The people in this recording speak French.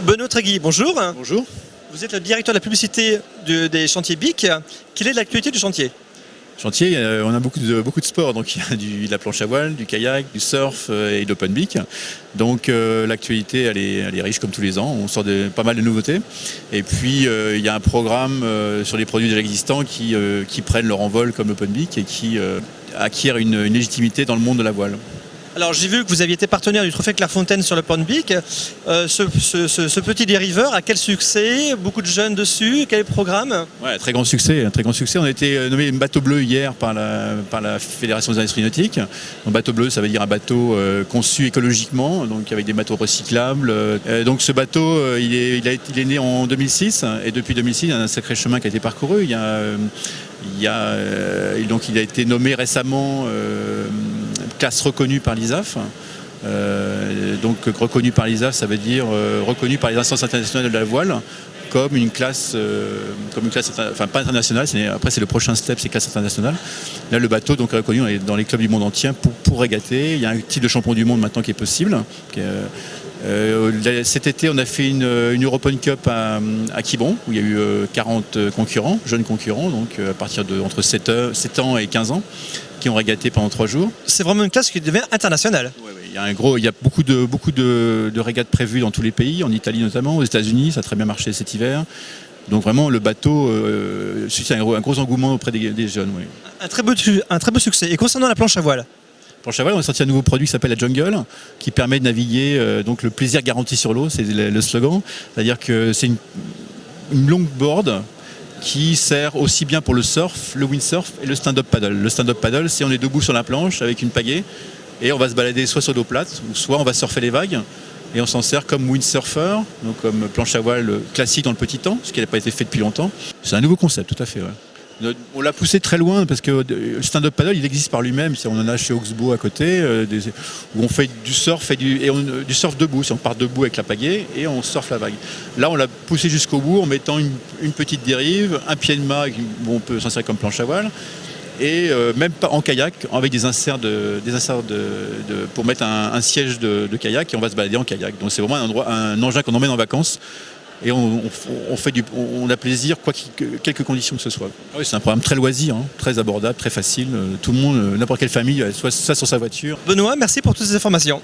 Benoît Tréguy, bonjour. Bonjour. Vous êtes le directeur de la publicité des chantiers BIC. Quelle est l'actualité du chantier? Chantier, on a beaucoup de sports, donc il y a de la planche à voile, du kayak, du surf et de l'open BIC. Donc l'actualité elle est riche comme tous les ans, on sort pas mal de nouveautés. Et puis il y a un programme sur les produits déjà existants qui prennent leur envol comme l'open BIC et qui acquièrent une légitimité dans le monde de la voile. Alors j'ai vu que vous aviez été partenaire du Trophée Clairefontaine sur le pont BIC. Ce petit dériveur a quel succès? Beaucoup de jeunes dessus? Quel est le programme? Ouais, très grand succès, très grand succès. On a été nommé bateau bleu hier par la Fédération des industries nautiques. Donc, bateau bleu, ça veut dire un bateau conçu écologiquement, donc avec des bateaux recyclables. Donc ce bateau, il est né en 2006 et depuis 2006, il y a un sacré chemin qui a été parcouru. Donc il a été nommé récemment classe reconnue par l'ISAF. Donc reconnu par l'ISAF, ça veut dire reconnu par les instances internationales de la voile comme une classe, enfin pas internationale, après c'est le prochain step, c'est classe internationale. Là le bateau donc est reconnu dans les clubs du monde entier pour régater. Il y a un titre de champion du monde maintenant qui est possible. Cet été, on a fait une European Cup à Quiberon, où il y a eu 40 concurrents, jeunes concurrents, donc à partir de entre 7 ans et 15 ans, qui ont régaté pendant 3 jours. C'est vraiment une classe qui devient internationale. Ouais, ouais, il y a beaucoup de régates prévues dans tous les pays, en Italie notamment, aux États-Unis, ça a très bien marché cet hiver. Donc vraiment, le bateau suscite un gros engouement auprès des jeunes. Oui. Un très beau succès. Et concernant la planche à voile? Planche à voile, on a sorti un nouveau produit qui s'appelle la Jungle, qui permet de naviguer, donc le plaisir garanti sur l'eau, c'est le slogan. C'est-à-dire que c'est une longboard qui sert aussi bien pour le surf, le windsurf et le stand-up paddle. Le stand-up paddle, c'est on est debout sur la planche avec une pagaie et on va se balader soit sur l'eau plate, ou soit on va surfer les vagues. Et on s'en sert comme windsurfer, donc comme planche à voile classique dans le petit temps, ce qui n'a pas été fait depuis longtemps. C'est un nouveau concept, tout à fait. Ouais. On l'a poussé très loin parce que le stand-up paddle il existe par lui-même. On en a chez Oxbow à côté où on fait du surf du surf debout. On part debout avec la pagaie et on surfe la vague. Là on l'a poussé jusqu'au bout en mettant une petite dérive, un pied de mât où on peut s'en servir comme planche à voile et même pas en kayak avec des inserts pour mettre un siège de kayak et on va se balader en kayak. Donc c'est vraiment un engin qu'on emmène en vacances. Et on a plaisir, quelques conditions que ce soit. Ah oui, c'est un programme très loisir, hein, très abordable, très facile. Tout le monde, n'importe quelle famille, soit ça sur sa voiture. Benoît, merci pour toutes ces informations.